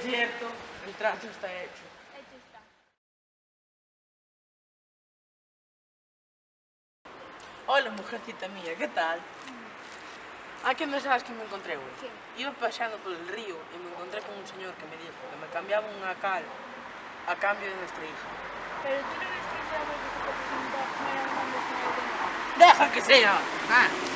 cierto, el trato está hecho. Hecho está. Hola, mujercita mía, ¿qué tal? ¿A qué no sabes que me encontré hoy? Sí. Iba paseando por el río y me encontré con un señor que me dijo que me cambiaba una cal a cambio de nuestra hija. Pero tú no ves que ese hombre que se te presentó no era un hombre señor de nada. ¡Deja que sea! Ah.